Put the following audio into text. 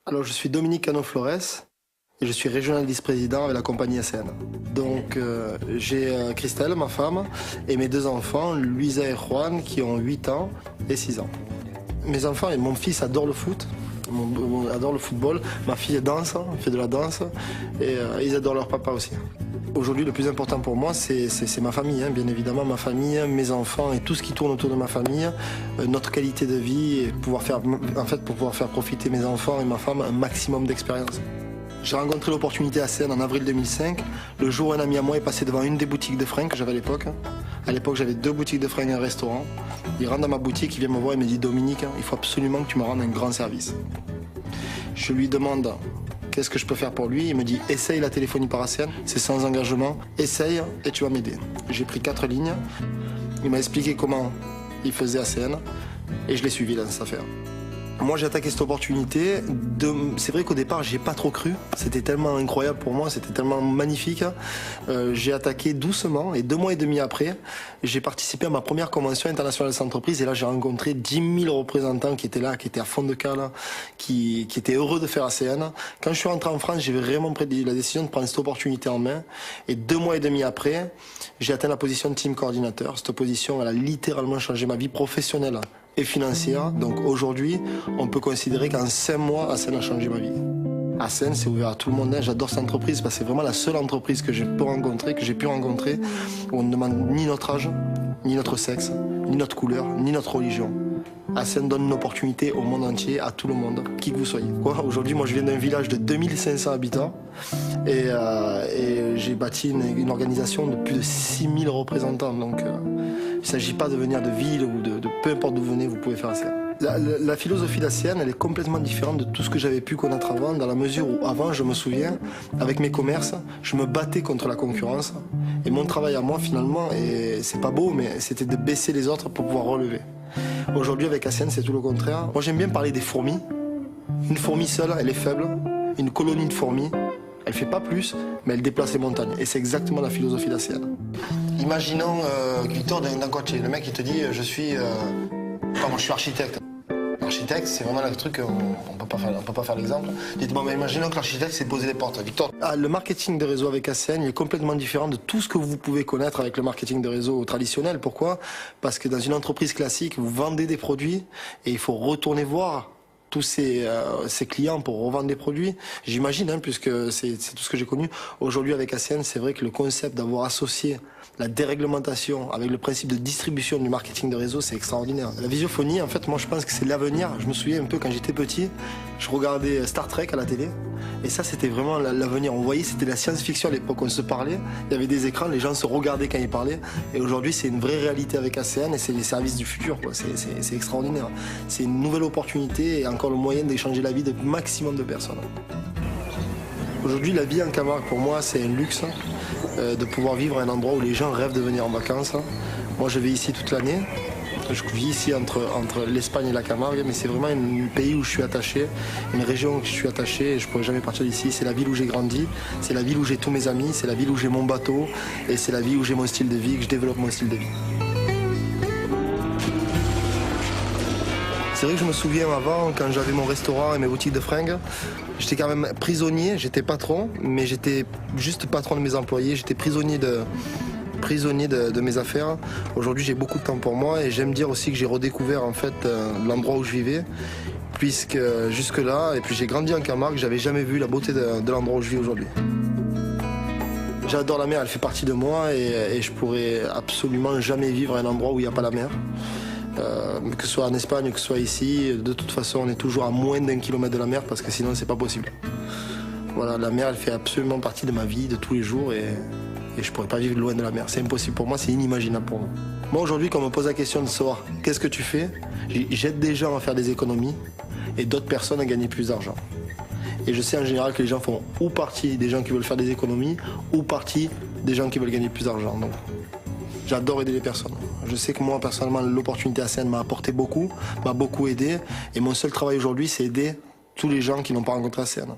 Alors, je suis Dominique Cano-Flores et je suis régional vice-président avec la compagnie ACN. Donc, j'ai Christelle, ma femme, et mes deux enfants, Luisa et Juan, qui ont 8 ans et 6 ans. Mes enfants et mon fils adorent le foot, adorent le football. Ma fille danse, fait de la danse, et ils adorent leur papa aussi. Aujourd'hui, le plus important pour moi, c'est ma famille, bien évidemment, ma famille, mes enfants et tout ce qui tourne autour de ma famille, notre qualité de vie et pour pouvoir faire profiter mes enfants et ma femme un maximum d'expérience. J'ai rencontré l'opportunité à Seine en avril 2005, le jour où un ami à moi est passé devant une des boutiques de fringues que j'avais à l'époque. À l'époque, j'avais 2 boutiques de fringues et un restaurant. Il rentre dans ma boutique, il vient me voir et me dit « Dominique, il faut absolument que tu me rendes un grand service ». Je lui demande qu'est-ce que je peux faire pour lui. Il me dit « Essaye la téléphonie par ACN, c'est sans engagement, essaye et tu vas m'aider ». J'ai pris 4 lignes, il m'a expliqué comment il faisait ACN et je l'ai suivi dans cette affaire. Moi, j'ai attaqué cette opportunité. C'est vrai qu'au départ, j'y ai pas trop cru. C'était tellement incroyable pour moi, c'était tellement magnifique. J'ai attaqué doucement et 2 mois et demi après, j'ai participé à ma première convention internationale des entreprises et là, j'ai rencontré 10 000 représentants qui étaient là, qui étaient à fond de cale, qui étaient heureux de faire ACN. Quand je suis rentré en France, j'ai vraiment pris la décision de prendre cette opportunité en main et 2 mois et demi après, j'ai atteint la position de team coordinateur. Cette position, elle a littéralement changé ma vie professionnelle et financière. Donc aujourd'hui, on peut considérer qu'en 5 mois, ACN a changé ma vie. ACN, c'est ouvert à tout le monde. J'adore cette entreprise parce que c'est vraiment la seule entreprise que j'ai pu rencontrer, où on ne demande ni notre âge, ni notre sexe, ni notre couleur, ni notre religion. ACN donne une opportunité au monde entier, à tout le monde, qui que vous soyez. Aujourd'hui, moi, je viens d'un village de 2500 habitants et j'ai bâti une organisation de plus de 6000 représentants. Donc, il ne s'agit pas de venir de ville ou de peu importe d'où vous venez, vous pouvez faire ACN. La philosophie d'ACN, elle est complètement différente de tout ce que j'avais pu connaître avant, dans la mesure où avant, je me souviens, avec mes commerces, je me battais contre la concurrence. Et mon travail à moi, finalement, et c'est pas beau, mais c'était de baisser les autres pour pouvoir relever. Aujourd'hui, avec ACN, c'est tout le contraire. Moi, j'aime bien parler des fourmis. Une fourmi seule, elle est faible. Une colonie de fourmis, elle fait pas plus, mais elle déplace les montagnes. Et c'est exactement la philosophie d'ACN. Imaginons Victor d'un côté. Le mec, il te dit, je suis architecte. L'architecte, c'est vraiment le truc, on peut pas faire l'exemple. Dites-moi, mais imaginons que l'architecte s'est posé les portes. Victor. Le marketing de réseau avec ACN, il est complètement différent de tout ce que vous pouvez connaître avec le marketing de réseau traditionnel. Pourquoi? Parce que dans une entreprise classique, vous vendez des produits et il faut retourner voir tous ces clients pour revendre des produits. J'imagine, puisque c'est tout ce que j'ai connu. Aujourd'hui, avec ACN, c'est vrai que le concept d'avoir associé la déréglementation avec le principe de distribution du marketing de réseau, c'est extraordinaire. La visiophonie, en fait, moi, je pense que c'est l'avenir. Je me souviens un peu quand j'étais petit, je regardais Star Trek à la télé. Et ça, c'était vraiment l'avenir. On voyait, c'était la science-fiction à l'époque. On se parlait, il y avait des écrans, les gens se regardaient quand ils parlaient. Et aujourd'hui, c'est une vraie réalité avec ACN et c'est les services du futur. C'est extraordinaire. C'est une nouvelle opportunité et encore le moyen d'échanger la vie de maximum de personnes. Aujourd'hui, la vie en Camargue, pour moi, c'est un luxe de pouvoir vivre à un endroit où les gens rêvent de venir en vacances. Moi, je vis ici toute l'année. Je vis ici entre l'Espagne et la Camargue, mais c'est vraiment un pays où je suis attaché, une région où je suis attaché et je ne pourrais jamais partir d'ici. C'est la ville où j'ai grandi, c'est la ville où j'ai tous mes amis, c'est la ville où j'ai mon bateau et c'est la ville où j'ai mon style de vie, que je développe mon style de vie. C'est vrai que je me souviens avant, quand j'avais mon restaurant et mes boutiques de fringues, j'étais quand même prisonnier, j'étais patron, mais j'étais juste patron de mes employés, j'étais prisonnier de mes affaires. Aujourd'hui, j'ai beaucoup de temps pour moi et j'aime dire aussi que j'ai redécouvert en fait l'endroit où je vivais, puisque jusque-là, et puis j'ai grandi en Camargue, j'avais jamais vu la beauté de l'endroit où je vis aujourd'hui. J'adore la mer, elle fait partie de moi et je pourrais absolument jamais vivre à un endroit où il n'y a pas la mer. Que ce soit en Espagne, que ce soit ici, de toute façon on est toujours à moins d'1 kilomètre de la mer parce que sinon c'est pas possible. Voilà, la mer elle fait absolument partie de ma vie de tous les jours et je pourrais pas vivre loin de la mer. C'est impossible pour moi, c'est inimaginable pour moi. Moi aujourd'hui quand on me pose la question de savoir qu'est-ce que tu fais, j'aide des gens à faire des économies et d'autres personnes à gagner plus d'argent. Et je sais en général que les gens font ou partie des gens qui veulent faire des économies ou partie des gens qui veulent gagner plus d'argent. Donc j'adore aider les personnes. Je sais que moi, personnellement, l'opportunité ACN m'a apporté beaucoup, m'a beaucoup aidé. Et mon seul travail aujourd'hui, c'est aider tous les gens qui n'ont pas rencontré ACN.